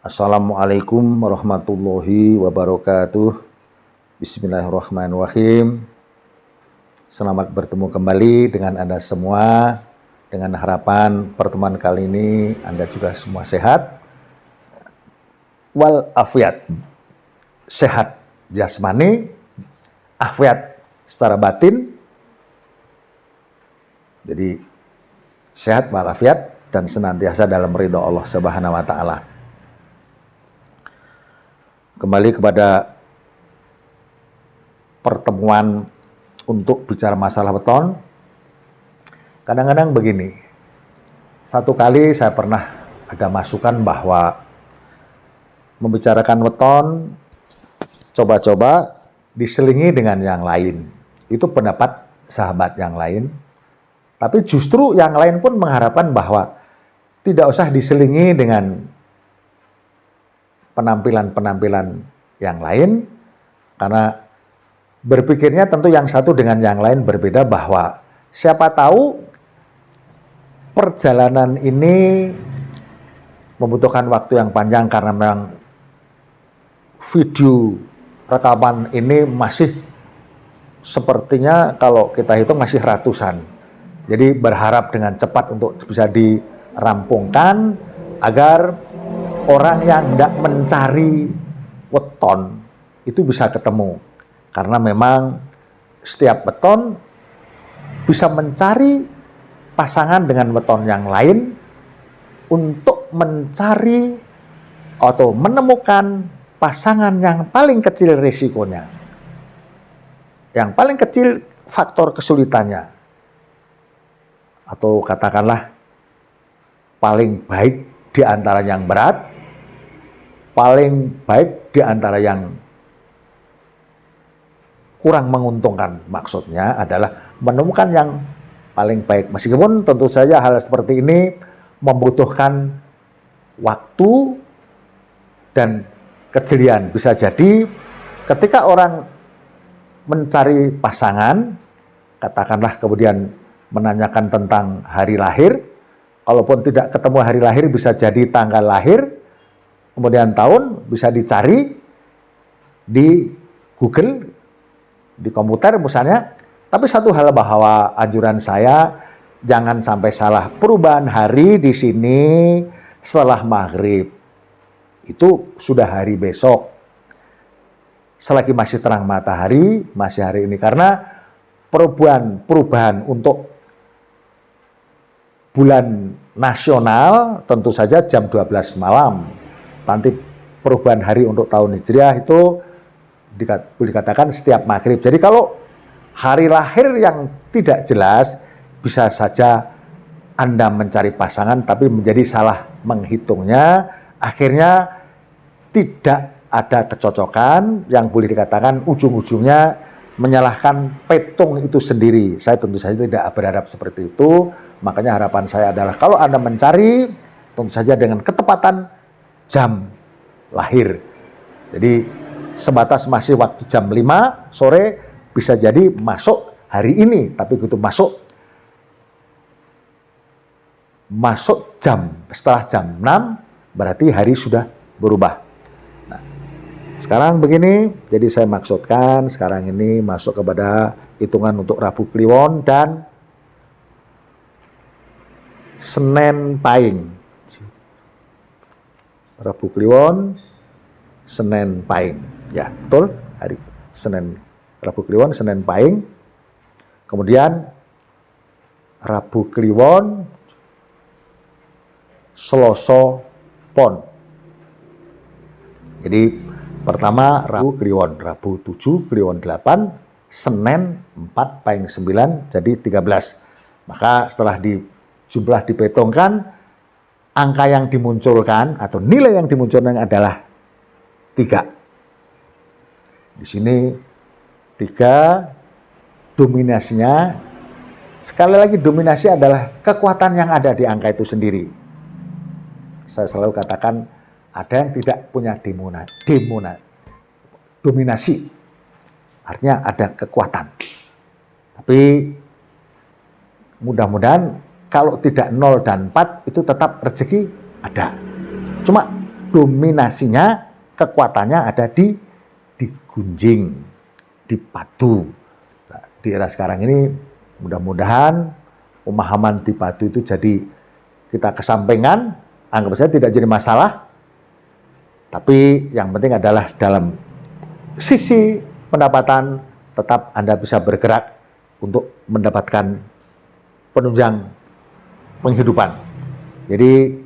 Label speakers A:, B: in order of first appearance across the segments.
A: Assalamualaikum warahmatullahi wabarakatuh. Bismillahirrahmanirrahim. Selamat bertemu kembali dengan Anda semua. Dengan harapan pertemuan kali ini Anda juga semua sehat wal afiat. Sehat jasmani, afiat secara batin. Jadi sehat wal afiat dan senantiasa dalam ridha Allah Subhanahu wa taala. Kembali kepada pertemuan untuk bicara masalah weton. Kadang-kadang begini, satu kali saya pernah ada masukan bahwa membicarakan weton coba-coba diselingi dengan yang lain. Itu pendapat sahabat yang lain. Tapi justru yang lain pun mengharapkan bahwa tidak usah diselingi dengan penampilan-penampilan yang lain, karena berpikirnya tentu yang satu dengan yang lain berbeda, bahwa siapa tahu perjalanan ini membutuhkan waktu yang panjang karena memang video rekaman ini masih sepertinya kalau kita hitung masih ratusan. Jadi berharap dengan cepat untuk bisa dirampungkan agar orang yang tidak mencari weton itu bisa ketemu. Karena memang setiap weton bisa mencari pasangan dengan weton yang lain untuk mencari atau menemukan pasangan yang paling kecil risikonya. Yang paling kecil faktor kesulitannya. Atau katakanlah paling baik di antara yang berat, paling baik di antara yang kurang menguntungkan. Maksudnya adalah menemukan yang paling baik. Meskipun tentu saja hal seperti ini membutuhkan waktu dan kejelian. Bisa jadi ketika orang mencari pasangan, katakanlah kemudian menanyakan tentang hari lahir, kalaupun tidak ketemu hari lahir bisa jadi tanggal lahir, kemudian tahun bisa dicari di Google, di komputer misalnya. Tapi satu hal bahwa anjuran saya, jangan sampai salah. Perubahan hari di sini setelah maghrib. Itu sudah hari besok. Selagi masih terang matahari, masih hari ini. Karena perubahan untuk bulan nasional tentu saja jam 12 malam. Nanti perubahan hari untuk tahun Hijriah itu dikatakan setiap maghrib. Jadi kalau hari lahir yang tidak jelas, bisa saja Anda mencari pasangan tapi menjadi salah menghitungnya. Akhirnya tidak ada kecocokan, yang boleh dikatakan ujung-ujungnya menyalahkan petung itu sendiri. Saya tentu saja tidak berharap seperti itu. Makanya harapan saya adalah kalau Anda mencari, tentu saja dengan ketepatan jam lahir. Jadi sebatas masih waktu jam 5 sore bisa jadi masuk hari ini, tapi begitu masuk jam setelah jam 6 berarti hari sudah berubah. Nah, sekarang begini, jadi saya maksudkan sekarang ini masuk kepada hitungan untuk Rabu Kliwon dan Senin Pahing. Rabu Kliwon, Senin Pahing. Ya, betul. Hari Senin, Rabu Kliwon, Senin Pahing. Kemudian Rabu Kliwon, Selasa Pon. Jadi pertama Rabu Kliwon, Rabu 7, Kliwon 8, Senin 4, Pahing 9, jadi 13. Maka setelah jumlah dipetongkan, angka yang dimunculkan atau nilai yang dimunculkan adalah 3. Di sini 3, dominasinya, sekali lagi dominasi adalah kekuatan yang ada di angka itu sendiri. Saya selalu katakan ada yang tidak punya dominasi, artinya ada kekuatan. Tapi mudah-mudahan kalau tidak 0 dan 4 itu tetap rezeki ada. Cuma dominasinya, kekuatannya ada di gunjing, di padu. Nah, di era sekarang ini mudah-mudahan pemahaman di padu itu jadi kita kesampingkan, anggap saja tidak jadi masalah. Tapi yang penting adalah dalam sisi pendapatan tetap Anda bisa bergerak untuk mendapatkan penunjang penghidupan. Jadi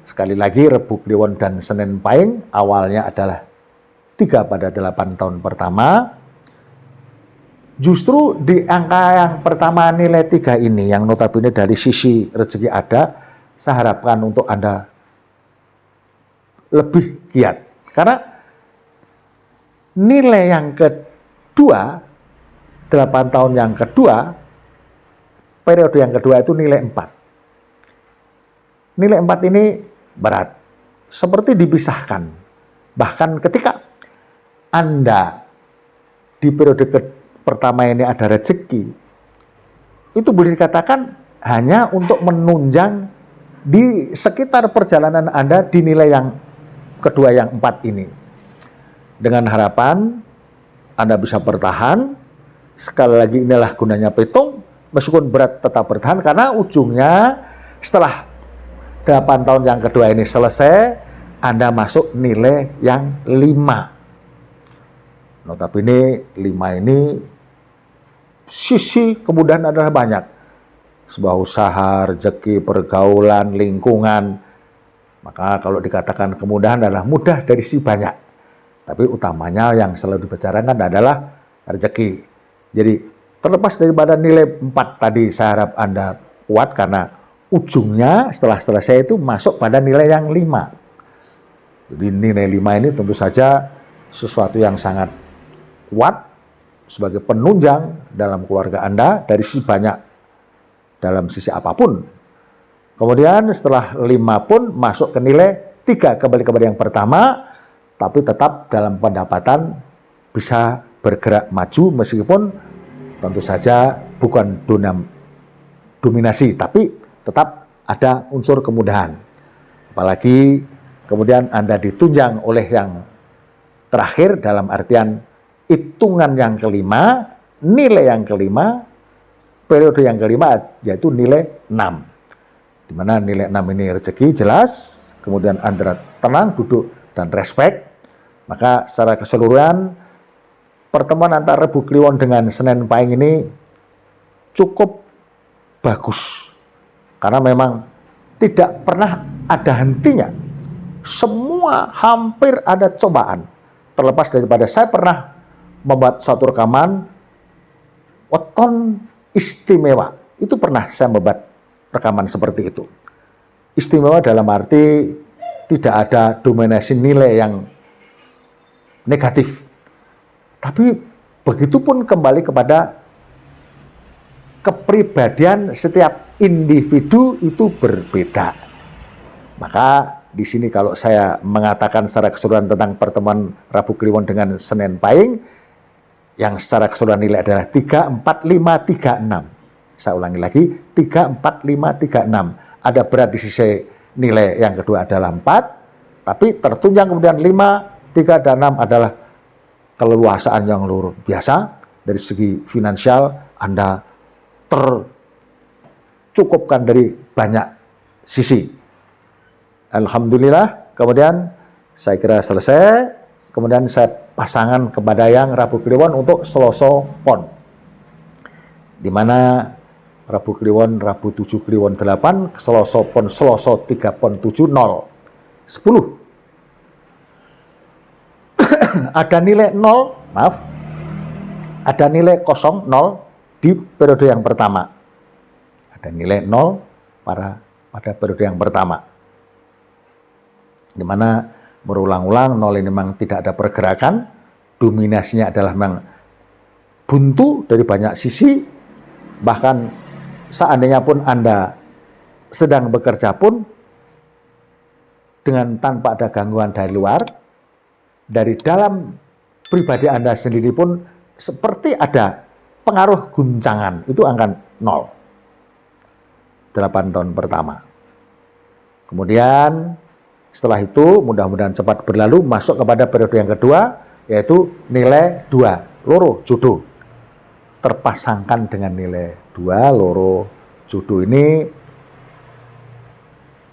A: sekali lagi Rebu Kliwon dan Senen Pahing awalnya adalah 3 pada 8 tahun pertama. Justru di angka yang pertama nilai 3 ini yang notabene dari sisi rezeki ada, saya harapkan untuk Anda lebih giat. Karena nilai yang kedua, 8 tahun yang kedua, periode yang kedua itu nilai 4. Nilai 4 ini berat, seperti dipisahkan. Bahkan ketika Anda di periode pertama ini ada rezeki, itu boleh dikatakan hanya untuk menunjang di sekitar perjalanan Anda di nilai yang kedua yang 4 ini. Dengan harapan Anda bisa bertahan. Sekali lagi inilah gunanya petung, meskipun berat tetap bertahan, karena ujungnya setelah 8 tahun yang kedua ini selesai, Anda masuk nilai yang 5. Notabene 5 ini sisi kemudahan adalah banyak. Sebuah usaha, rezeki, pergaulan, lingkungan. Maka kalau dikatakan kemudahan adalah mudah dari sisi banyak. Tapi utamanya yang selalu dibicarakan adalah rezeki. Jadi terlepas daripada nilai 4 tadi, saya harap Anda kuat karena ujungnya setelah selesai itu masuk pada nilai yang 5. Jadi nilai 5 ini tentu saja sesuatu yang sangat kuat sebagai penunjang dalam keluarga Anda dari sisi banyak, dalam sisi apapun. Kemudian setelah 5 pun masuk ke nilai 3, kembali kepada yang pertama, tapi tetap dalam pendapatan bisa bergerak maju meskipun tentu saja bukan dominasi, tapi tetap ada unsur kemudahan. Apalagi kemudian Anda ditunjang oleh yang terakhir dalam artian hitungan yang kelima, nilai yang kelima, periode yang kelima yaitu nilai 6. Di mana nilai 6 ini rezeki jelas, kemudian Anda tenang, duduk, dan respect. Maka secara keseluruhan, pertemuan antara Rebu Kliwon dengan Senen Pahing ini cukup bagus. Karena memang tidak pernah ada hentinya. Semua hampir ada cobaan. Terlepas daripada saya pernah membuat satu rekaman, weton istimewa. Itu pernah saya membuat rekaman seperti itu. Istimewa dalam arti tidak ada dominasi nilai yang negatif. Tapi begitupun kembali kepada kepribadian setiap individu itu berbeda. Maka di sini kalau saya mengatakan secara keseluruhan tentang pertemuan Rebu Kliwon dengan Senen Pahing, yang secara keseluruhan nilai adalah 3, 4, 5, 3, 6. Saya ulangi lagi, 3, 4, 5, 3, 6. Ada berat di sisi nilai yang kedua adalah 4, tapi tertunjang kemudian 5, 3, dan 6 adalah keleluasaan yang luar biasa. Dari segi finansial, Anda tercukupkan dari banyak sisi. Alhamdulillah, kemudian saya kira selesai. Kemudian saya pasangan kepada yang Rebu Kliwon untuk Selasa Pon. Di mana Rebu Kliwon, Rabu 7 Kliwon 8, Selasa Pon, Selasa 3 Pon 7, 0, 10. Ada nilai 0, maaf, ada nilai 0, 0 di periode yang pertama. Ada nilai 0 pada periode yang pertama. Di mana berulang-ulang 0 ini memang tidak ada pergerakan, dominasinya adalah memang buntu dari banyak sisi, bahkan seandainya pun Anda sedang bekerja pun dengan tanpa ada gangguan dari luar, dari dalam pribadi Anda sendiri pun seperti ada pengaruh guncangan, itu angka 0. 8 tahun pertama. Kemudian Setelah itu mudah-mudahan cepat berlalu, masuk kepada periode yang kedua, yaitu nilai 2, loro jodoh. Terpasangkan dengan nilai 2, loro jodoh ini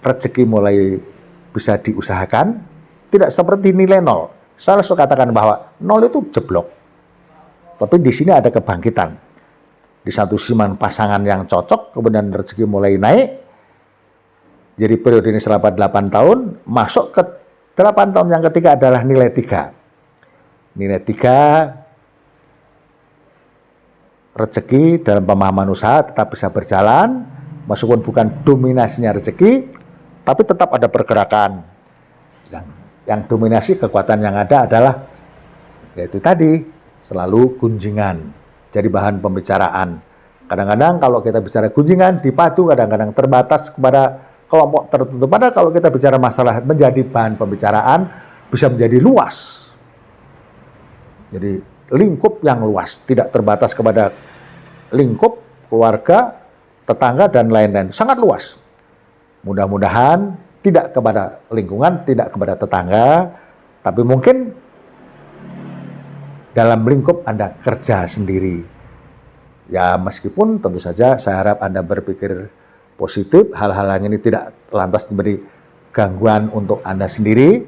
A: rezeki mulai bisa diusahakan, tidak seperti nilai 0. Saya selalu katakan bahwa 0 itu jeblok. Tapi di sini ada kebangkitan. Di satu siman pasangan yang cocok, kemudian rezeki mulai naik. Jadi periode ini selama 8 tahun, masuk ke 8 tahun yang ketiga adalah nilai 3. Nilai 3, rezeki dalam pemahaman usaha tetap bisa berjalan, meskipun bukan dominasinya rezeki, tapi tetap ada pergerakan. Yang dominasi kekuatan yang ada adalah, yaitu tadi, selalu gunjingan. Jadi bahan pembicaraan. Kadang-kadang kalau kita bicara gunjingan, dipadu kadang-kadang terbatas kepada kelompok tertentu. Padahal kalau kita bicara masalah menjadi bahan pembicaraan, bisa menjadi luas. Jadi lingkup yang luas, tidak terbatas kepada lingkup, keluarga, tetangga, dan lain-lain. Sangat luas. Mudah-mudahan tidak kepada lingkungan, tidak kepada tetangga, tapi mungkin dalam lingkup Anda kerja sendiri. Ya meskipun tentu saja saya harap Anda berpikir positif, hal-hal yang ini tidak lantas memberi gangguan untuk Anda sendiri,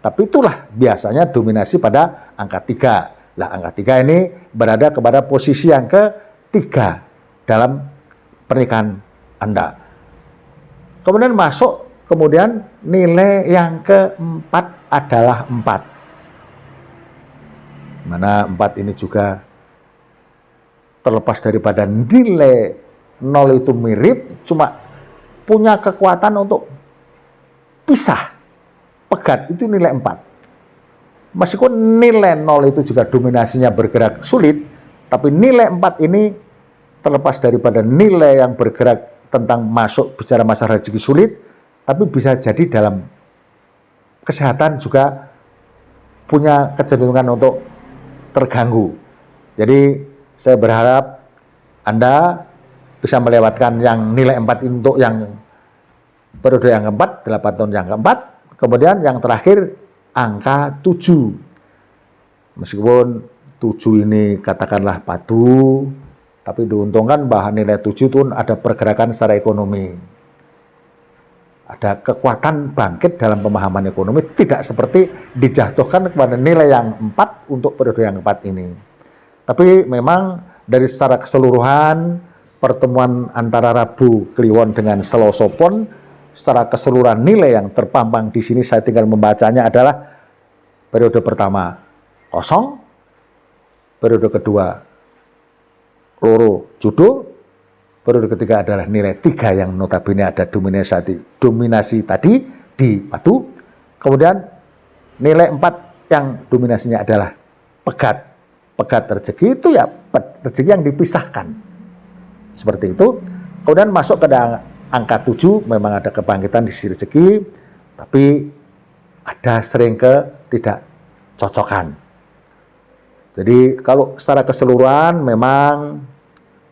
A: tapi itulah biasanya dominasi pada angka 3. Nah, angka 3 ini berada kepada posisi yang ketiga dalam pernikahan Anda. Kemudian masuk, kemudian nilai yang keempat adalah 4. Mana 4 ini juga terlepas daripada nilai 0 itu mirip, cuma punya kekuatan untuk pisah, pegat, itu nilai 4. Meskipun nilai 0 itu juga dominasinya bergerak sulit, tapi nilai 4 ini terlepas daripada nilai yang bergerak tentang masuk bicara masalah rezeki sulit, tapi bisa jadi dalam kesehatan juga punya kecenderungan untuk terganggu. Jadi saya berharap Anda bisa melewatkan yang nilai 4 untuk yang periode yang keempat, 8 tahun yang keempat. Kemudian yang terakhir angka 7. Meskipun 7 ini katakanlah padu, tapi diuntungkan bahwa nilai 7 itu ada pergerakan secara ekonomi. Ada kekuatan bangkit dalam pemahaman ekonomi, tidak seperti dijatuhkan kepada nilai yang 4 untuk periode yang keempat ini. Tapi memang dari secara keseluruhan, pertemuan antara Rabu Kliwon dengan Selasa Pon, secara keseluruhan nilai yang terpampang di sini saya tinggal membacanya adalah periode pertama kosong, periode kedua loro jodoh, periode ketiga adalah nilai 3 yang notabene ada dominasi tadi di padu, kemudian nilai 4 yang dominasinya adalah pegat rezeki, itu ya rezeki yang dipisahkan. Seperti itu. Kemudian masuk ke angka 7, memang ada kebangkitan di sisi rezeki, tapi ada sering tidak cocokan. Jadi kalau secara keseluruhan memang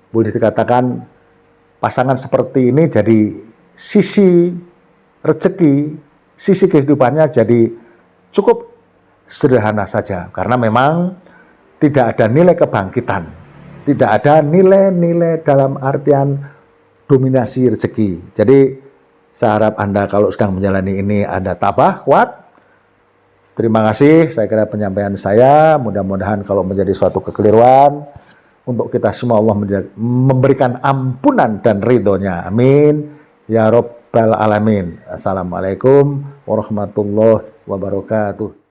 A: boleh dikatakan pasangan seperti ini jadi sisi rezeki, sisi kehidupannya jadi cukup sederhana saja, karena memang tidak ada nilai kebangkitan. Tidak ada nilai-nilai dalam artian dominasi rezeki. Jadi saya harap Anda kalau sedang menjalani ini Anda tabah, kuat. Terima kasih, saya kira penyampaian saya. Mudah-mudahan kalau menjadi suatu kekeliruan, untuk kita semua Allah memberikan ampunan dan ridhonya. Amin. Ya Rabbal Alamin. Assalamualaikum warahmatullahi wabarakatuh.